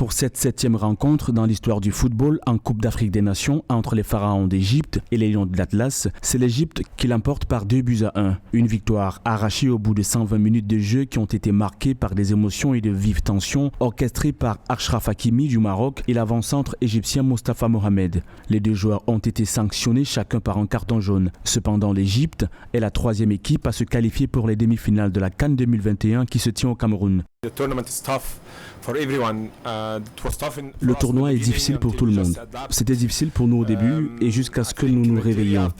Pour cette 7e rencontre dans l'histoire du football en Coupe d'Afrique des Nations entre les Pharaons d'Égypte et les Lions de l'Atlas, c'est l'Égypte qui l'emporte par 2-1. Une victoire arrachée au bout de 120 minutes de jeu qui ont été marquées par des émotions et de vives tensions orchestrées par Achraf Hakimi du Maroc et l'avant-centre égyptien Mostafa Mohamed. Les deux joueurs ont été sanctionnés chacun par un carton jaune. Cependant, l'Égypte est la 3e équipe à se qualifier pour les demi-finales de la CAN 2021 qui se tient au Cameroun. Le tournoi est difficile pour tout le monde. C'était difficile pour nous au début et jusqu'à ce que nous nous réveillions.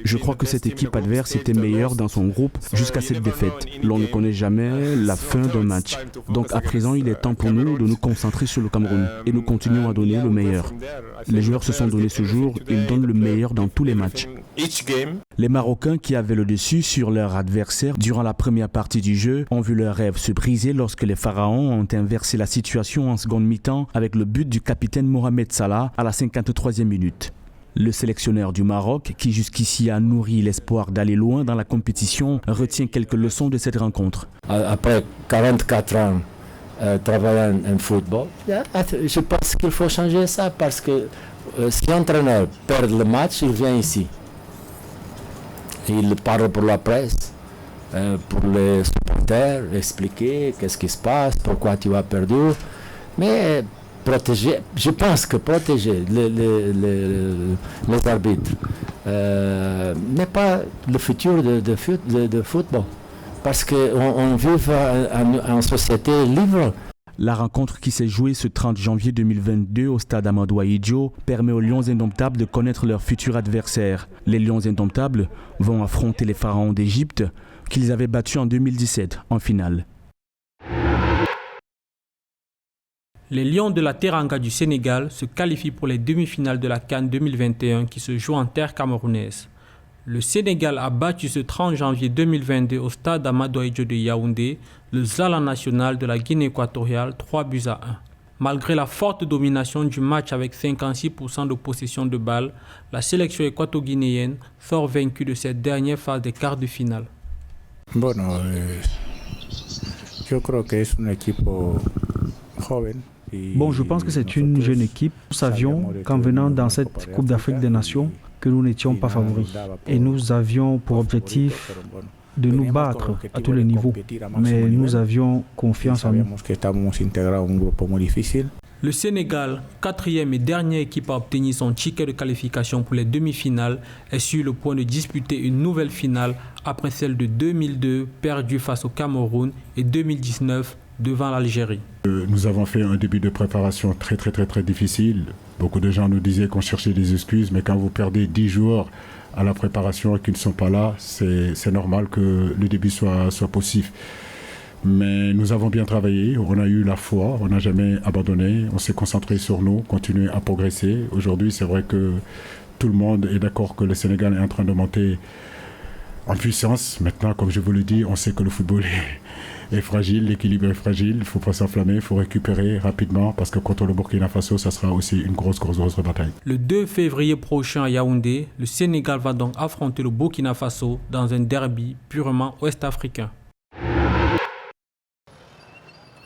Je crois que cette équipe adverse était meilleure dans son groupe jusqu'à cette défaite. L'on ne connaît jamais la fin d'un match. Donc à présent, il est temps pour nous de nous concentrer sur le Cameroun et nous continuons à donner le meilleur. Les joueurs se sont donnés ce jour, ils donnent le meilleur dans tous les matchs. Les Marocains qui avaient le dessus sur leur adversaire durant la première partie du jeu ont vu leur rêve se briser lorsque les Pharaons ont inversé la situation en seconde mi-temps avec le but du capitaine Mohamed Salah à la 53e minute. Le sélectionneur du Maroc, qui jusqu'ici a nourri l'espoir d'aller loin dans la compétition, retient quelques leçons de cette rencontre. Après 44 ans travaillant en football, je pense qu'il faut changer ça parce que si l'entraîneur perd le match, il vient ici. Il parle pour la presse, pour les supporters, expliquer qu'est-ce qui se passe, pourquoi tu as perdu. Mais protéger, je pense que protéger les arbitres n'est pas le futur de football. Parce qu'on vit en société libre. La rencontre qui s'est jouée ce 30 janvier 2022 au stade Amadou Ahidjo permet aux Lions Indomptables de connaître leur futur adversaire. Les Lions Indomptables vont affronter les Pharaons d'Égypte qu'ils avaient battus en 2017 en finale. Les Lions de la Teranga du Sénégal se qualifient pour les demi-finales de la CAN 2021 qui se joue en terre camerounaise. Le Sénégal a battu ce 30 janvier 2022 au stade Amadou Ahidjo de Yaoundé le Zala national de la Guinée équatoriale 3-1. Malgré la forte domination du match avec 56% de possession de balle, la sélection équato-guinéenne sort vaincue de cette dernière phase des quarts de finale. Je crois que c'est une équipe jeune. Bon, je pense que c'est une jeune équipe. Nous savions qu'en venant dans cette Coupe d'Afrique des Nations, que nous n'étions pas favoris. Et nous avions pour objectif de nous battre à tous les niveaux. Mais nous avions confiance en nous. Le Sénégal, 4e et dernière équipe à obtenir son ticket de qualification pour les demi-finales, est sur le point de disputer une nouvelle finale après celle de 2002 perdue face au Cameroun et 2019 devant l'Algérie. Nous avons fait un début de préparation très difficile. Beaucoup de gens nous disaient qu'on cherchait des excuses, mais quand vous perdez 10 joueurs à la préparation et qu'ils ne sont pas là, c'est normal que le début soit poussif. Mais nous avons bien travaillé, on a eu la foi, on n'a jamais abandonné, on s'est concentré sur nous, continué à progresser. Aujourd'hui, c'est vrai que tout le monde est d'accord que le Sénégal est en train de monter en puissance. Maintenant, comme je vous le dis, on sait que le football est fragile, l'équilibre est fragile, il ne faut pas s'enflammer, il faut récupérer rapidement parce que contre le Burkina Faso, ça sera aussi une grosse bataille. Le 2 février prochain à Yaoundé, le Sénégal va donc affronter le Burkina Faso dans un derby purement ouest-africain.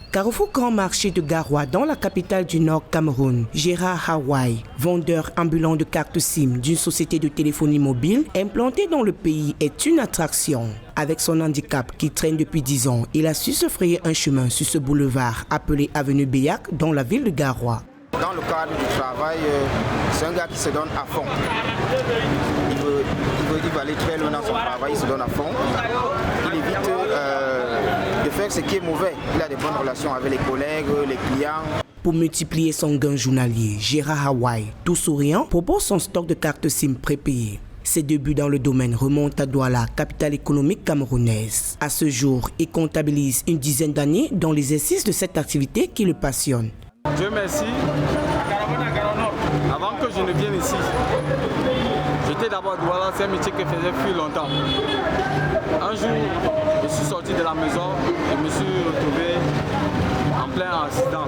Carrefour Grand Marché de Garoua dans la capitale du Nord Cameroun, Gérard Hawaii, vendeur ambulant de cartes SIM d'une société de téléphonie mobile implantée dans le pays, est une attraction. Avec son handicap qui traîne depuis 10 ans, il a su se frayer un chemin sur ce boulevard appelé Avenue Beyak dans la ville de Garoua. Dans le cadre du travail, c'est un gars qui se donne à fond. Il veut aller très loin dans son travail, il se donne à fond. Il évite de faire ce qui est mauvais. Il a des bonnes relations avec les collègues, les clients. Pour multiplier son gain journalier, Gérard Hawaii, tout souriant, propose son stock de cartes SIM prépayées. Ses débuts dans le domaine remontent à Douala, capitale économique camerounaise. À ce jour, il comptabilise une dizaine d'années dans l'exercice de cette activité qui le passionne. Dieu merci. Avant que je ne vienne ici, j'étais d'abord à Douala, c'est un métier que je faisais depuis longtemps. Un jour, je suis sorti de la maison, je me suis retrouvé en plein accident.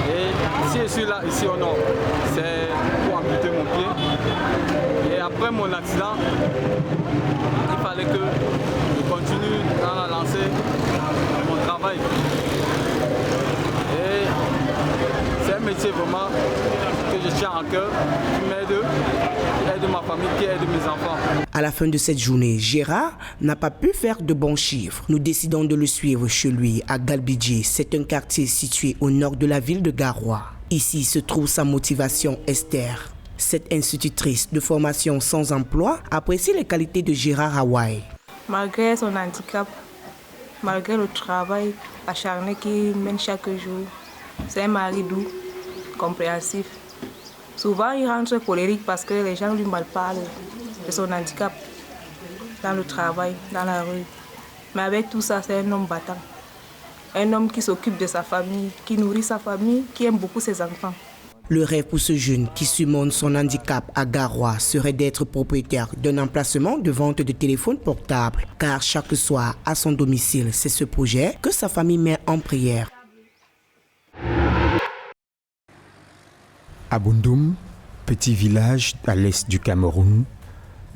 Et si je suis là, ici au nord, c'est pour amputer mon pied. Et après mon accident, il fallait que je continue dans la lancée de mon travail. Et cœur, qui m'aide, qui aide ma famille, qui aide mes enfants. À la fin de cette journée, Gérard n'a pas pu faire de bons chiffres. Nous décidons de le suivre chez lui à Galbidji. C'est un quartier situé au nord de la ville de Garoua. Ici se trouve sa motivation Esther. Cette institutrice de formation sans emploi apprécie les qualités de Gérard Hawaii. Malgré son handicap, malgré le travail acharné qu'il mène chaque jour, c'est un mari doux, compréhensif. Souvent, il rentre colérique parce que les gens lui malparlent de son handicap dans le travail, dans la rue. Mais avec tout ça, c'est un homme battant. Un homme qui s'occupe de sa famille, qui nourrit sa famille, qui aime beaucoup ses enfants. Le rêve pour ce jeune qui surmonte son handicap à Garoua serait d'être propriétaire d'un emplacement de vente de téléphones portables. Car chaque soir, à son domicile, c'est ce projet que sa famille met en prière. À Bundoum, petit village à l'est du Cameroun,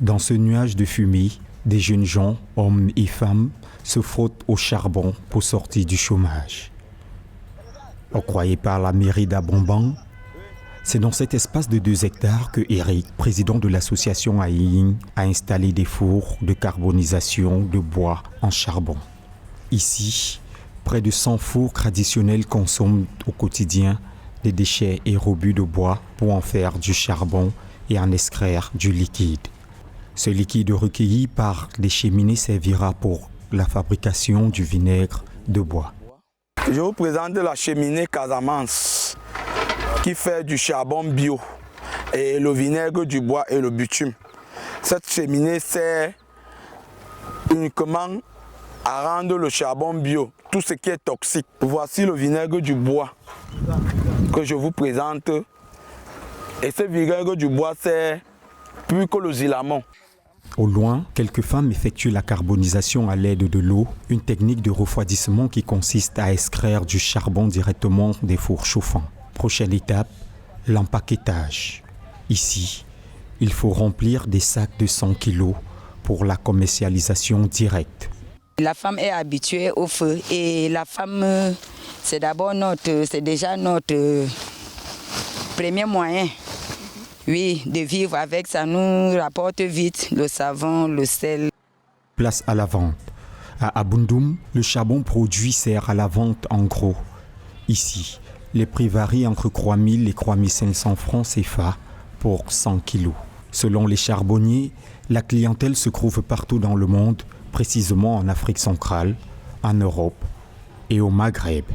dans ce nuage de fumée, des jeunes gens, hommes et femmes, se frottent au charbon pour sortir du chômage. Octroyé par la mairie d'Abomban, c'est dans cet espace de 2 hectares que Eric, président de l'association Aïing, a installé des fours de carbonisation de bois en charbon. Ici, près de 100 fours traditionnels consomment au quotidien des déchets aérobus de bois pour en faire du charbon et en extraire du liquide. Ce liquide recueilli par les cheminées servira pour la fabrication du vinaigre de bois. Je vous présente la cheminée Casamance qui fait du charbon bio et le vinaigre du bois et le bitume. Cette cheminée sert uniquement à rendre le charbon bio, tout ce qui est toxique. Voici le vinaigre du bois que je vous présente. Et ce vinaigre du bois, c'est plus que le zilamon. Au loin, quelques femmes effectuent la carbonisation à l'aide de l'eau, une technique de refroidissement qui consiste à extraire du charbon directement des fours chauffants. Prochaine étape, l'empaquetage. Ici, il faut remplir des sacs de 100 kg pour la commercialisation directe. La femme est habituée au feu et la femme, c'est déjà notre premier moyen. Oui, de vivre avec, ça nous rapporte vite le savon, le sel. Place à la vente. À Abundoum, le charbon produit sert à la vente en gros. Ici, les prix varient entre 3 000 et 3 500 francs CFA pour 100 kilos. Selon les charbonniers, la clientèle se trouve partout dans le monde, précisément en Afrique centrale, en Europe et au Maghreb.